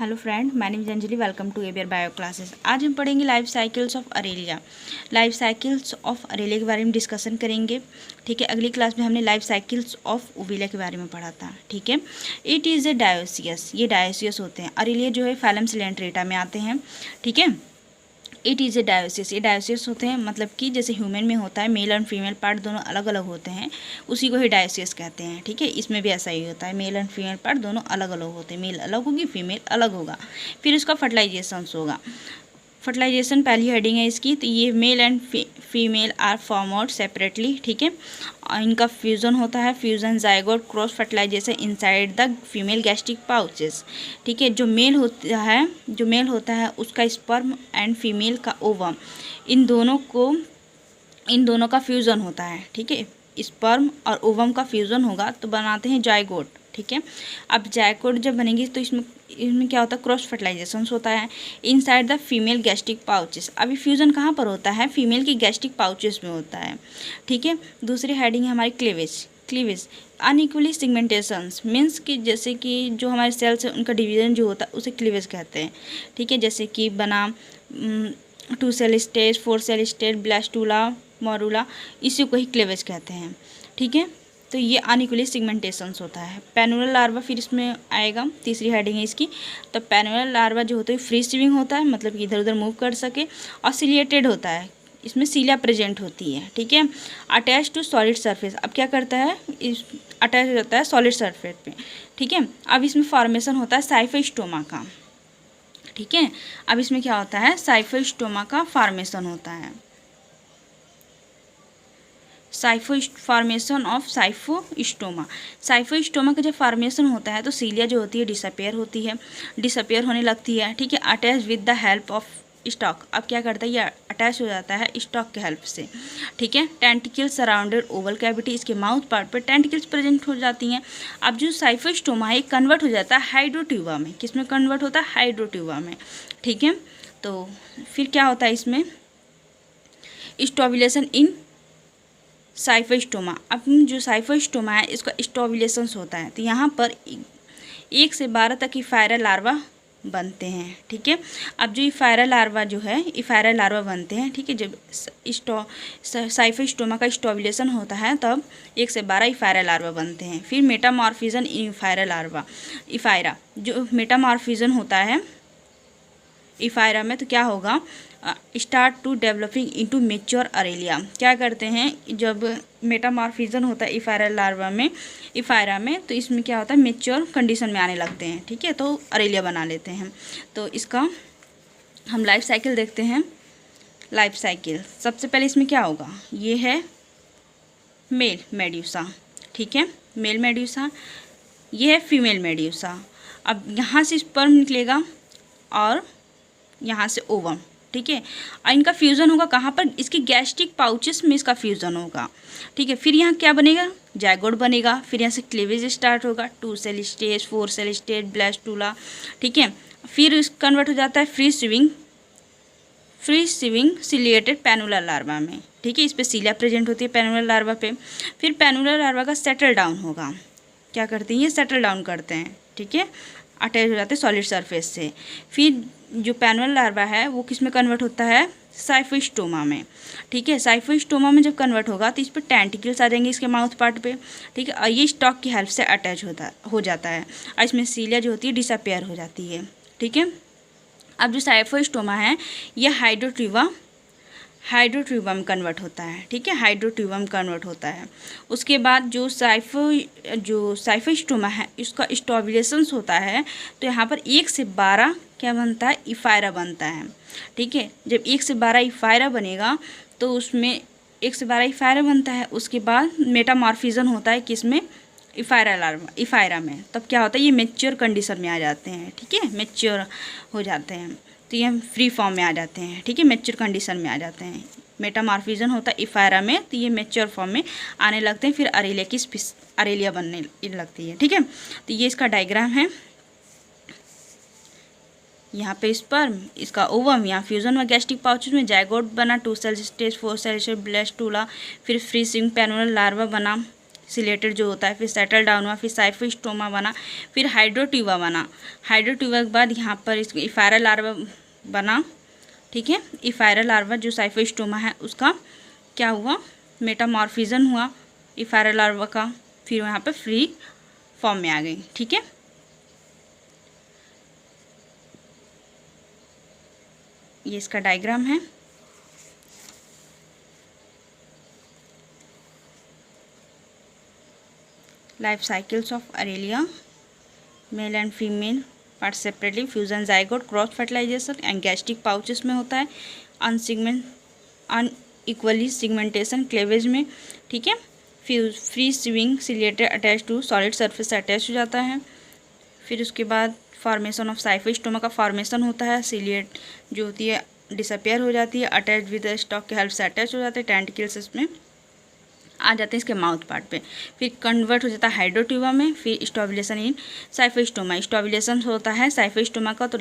Hello friend, my name is Anjali. Welcome to एबियर bio classes. आज हम पढ़ेंगे life cycles of Aurelia. Life cycles of Aurelia के बारे में डिस्कशन करेंगे। ठीक है, अगली क्लास में हमने लाइफ साइकिल्स ऑफ ओविलिया के बारे में पढ़ा था। ठीक है, इट इज़ ए डायोसियस, ये डायोसियस होते हैं। अरेलिया जो है फाइलम सिलेंट्रेटा में आते हैं। ठीक है, इट इज़ ए डायोसिस, ये डायोसिस होते हैं, मतलब कि जैसे ह्यूमन में होता है मेल एंड फीमेल पार्ट दोनों अलग अलग होते हैं, उसी को ही डायोसिस कहते हैं। ठीक है, इसमें भी ऐसा ही होता है, मेल एंड फीमेल पार्ट दोनों अलग अलग होते हैं, मेल अलग होगी फीमेल अलग होगा, फिर उसका फर्टिलाइजेशन होगा। फर्टिलाइजेशन पहली हेडिंग है इसकी, तो ये male and female are form out separately. ठीक है, इनका फ्यूज़न होता है, fusion zygote cross fertilisation inside the female gastric pouches. ठीक है, जो मेल होता है उसका स्पर्म एंड फीमेल का ओवम, इन दोनों का फ्यूज़न होता है। ठीक है, स्पर्म और ओवम का फ्यूज़न होगा तो बनाते हैं जाइगोट। ठीक है, अब जाइगोट जब बनेगी तो इसमें क्या होता है, क्रॉस फर्टिलाइजेशन होता है inside the female gastric pouches. अभी फ्यूज़न कहाँ पर होता है, फीमेल की गैस्ट्रिक पाउचेस में होता है। ठीक है, दूसरी हेडिंग है हमारी क्लीवेज अनइक्वली सिगमेंटेशंस, मीन्स कि जैसे कि जो हमारे सेल्स है उनका डिवीजन जो होता है उसे क्लीवेज कहते हैं। ठीक है, जैसे कि बना 2 cell stage, 4 cell stage, blastula, morula, इसी को ही क्लीवेज कहते हैं। ठीक है, तो ये अनइक्वली सिगमेंटेशंस होता है। पेनुलर लार्वा फिर इसमें आएगा, तीसरी हेडिंग है इसकी। तो पेनुलर लार्वा जो होता है फ्री स्विमिंग होता है, मतलब कि इधर उधर मूव कर सके, और सिलिएटेड होता है, इसमें सीलिया प्रेजेंट होती है। ठीक है, अटैच टू सॉलिड सरफेस, अब क्या करता है, इस अटैच हो जाता है सॉलिड सरफेस पे। ठीक है, अब इसमें फॉर्मेशन होता है साइफोस्टोमा का। ठीक है, अब इसमें क्या होता है, साइफोस्टोमा का फॉर्मेशन होता है, फॉर्मेशन ऑफ साइफोस्टोमा का जब फॉर्मेशन होता है तो सीलिया जो होती है डिसअपेयर होने लगती है। ठीक है, attach with the help of stock, अब क्या करता है, ये अटैच हो जाता है स्टॉक के हेल्प से। ठीक है, टेंटिकल्स सराउंडेड ओवल कैविटी, इसके माउथ पार्ट पर टेंटिकल्स प्रेजेंट हो जाती हैं। अब जो साइफोस्टोमा है कन्वर्ट हो जाता है हाइड्रोट्यूबा में, किसमें कन्वर्ट होता है, हाइड्रोट्यूबा में। ठीक है, तो फिर क्या होता है इसमें, स्टोबुलेशन इन साइफोस्टोमा। अब जो साइफोस्टोमा है इसका स्टोबुलेशंस होता है, तो यहाँ पर 1 से 12 तक इफायरा लार्वा बनते हैं। ठीक है, अब जो इफायरा लार्वा बनते हैं, ठीक है, जब साइफोस्टोमा का स्टोबुलेशन होता है तब 1 से 12 इफायरा लार्वा बनते हैं। फिर मेटामॉर्फिज्म इन इफायरा जो मेटामॉर्फिज्म होता है इफायरा में, तो क्या होगा, start to developing into mature Aurelia. क्या करते हैं, जब मेटामॉर्फिज्म होता है इफायरा में, तो इसमें क्या होता है, मेच्योर कंडीशन में आने लगते हैं। ठीक है, तो अरेलिया बना लेते हैं। तो इसका हम लाइफ साइकिल देखते हैं। लाइफ साइकिल सबसे पहले इसमें क्या होगा, ये है मेल मेड्यूसा। ठीक है, मेल मेड्यूसा, ये है फीमेल मेड्यूसा। अब यहाँ से स्पर्म निकलेगा और यहाँ से ओवम। ठीक है, और इनका फ्यूज़न होगा कहाँ पर, इसकी गैस्ट्रिक पाउचेस में इसका फ्यूज़न होगा। ठीक है, फिर यहाँ क्या बनेगा, जाइगोट बनेगा, फिर यहाँ से क्लीवेज स्टार्ट होगा, 2 cell stage, 4 cell stage, blastula. ठीक है, फिर कन्वर्ट हो जाता है free swimming ciliated planula larva में। ठीक है, इस पर सीलिया प्रेजेंट होती है पेनुलर लार्वा पे। फिर पेनुलर लार्वा का सेटल डाउन होगा, क्या करते हैं, ये सेटल डाउन करते हैं। ठीक है, अटैच हो जाते हैं सॉलिड सरफेस से। फिर जो पेनुलर लार्वा है वो किस में कन्वर्ट होता है, साइफोस्टोमा में। ठीक है, साइफोस्टोमा में जब कन्वर्ट होगा तो इस पर टेंटिकल्स आ जाएंगे इसके माउथ पार्ट पे। ठीक है, और ये स्टॉक की हेल्प से अटैच हो जाता है, और इसमें सीलिया जो होती है डिसअपेयर हो जाती है। ठीक है, अब जो साइफोस्टोमा है ये हाइड्रोट्यूबम कन्वर्ट होता है। ठीक है, हाइड्रोट्यूबम कन्वर्ट होता है। उसके बाद जो साइफोस्टोमा है इसका स्टोबुलेशंस होता है, तो यहाँ पर 1 से 12 क्या बनता है, इफायरा बनता है। ठीक है, जब 1 से 12 इफायरा बनेगा तो उसमें 1 से 12 इफायरा बनता है। उसके बाद मेटामॉर्फिज्म होता है किसमें, इफायरा में, तब क्या होता है, ये मेच्योर कंडीशन में आ जाते हैं। ठीक है, मेच्योर हो जाते हैं, तो ये फ्री फॉर्म में आ जाते हैं। ठीक है, मेच्योर कंडीशन में आ जाते हैं। मेटामॉर्फिज्म होता है इफायरा में, तो ये मेच्योर फॉर्म में आने लगते हैं, फिर अरेलिया बनने लगती है। ठीक है, तो ये इसका डायग्राम है, यहाँ पे स्पर्म, इसका ओवम, यहाँ फ्यूजन में गैस्ट्रिक पाउचेस में जाइगोट बना, 2 cell stage, 4 cell stage, blastula, फिर फ्री स्विमिंग पेनुलर लार्वा बना, सिलेटेड जो होता है, फिर सेटल डाउन हुआ, फिर साइफोस्टोमा बना, फिर हाइड्रोट्यूबा बना। हाइड्रोट्यूबा के बाद यहाँ पर इसको इफायरा लार्वा बना, ठीक है। इफायरा लार्वा जो साइफोस्टोमा है उसका क्या हुआ, मेटामॉर्फिज्म हुआ इफायरा लार्वा का, फिर यहाँ पे फ्री फॉर्म में आ गई, ठीक है। ये इसका डायग्राम है। Life cycles of Aurelia, male and female part separately, fusion zygote, cross fertilisation, and gastric pouches में होता है, अनइक्वली सिगमेंटेशन क्लेवेज में, ठीक है। Free swing ciliated attach to solid surface से अटैच हो जाता है। फिर उसके बाद फॉर्मेशन ऑफ साइफोस्टोमा का फॉर्मेशन होता है, सिलिएट जो होती है डिसअपियर हो जाती है, अटैच विद स्टॉक के हेल्प से अटैच हो जाते हैं, टेंटिकल्स इसमें आ जाते हैं इसके माउथ पार्ट पे। फिर कन्वर्ट हो जाता है हाइड्रोट्यूबा में। फिर स्टोबुलेशन इन साइफोस्टोमा, स्टोबुलेशन होता है साइफोस्टोमा का, तो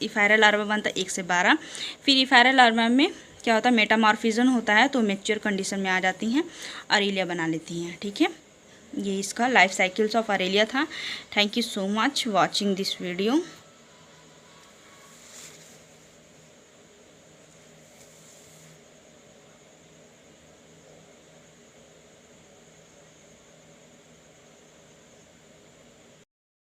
इफायरा लार्वा बनता है 1 से 12। फिर इफायरा लार्वा में क्या होता है, मेटामॉर्फिज्म होता है, तो मैच्योर कंडीशन में आ जाती हैं, अरेलिया बना लेती हैं, ठीक है। ये इसका लाइफ साइकिल्स ऑफ अरेलिया था। Thank you so much watching this video.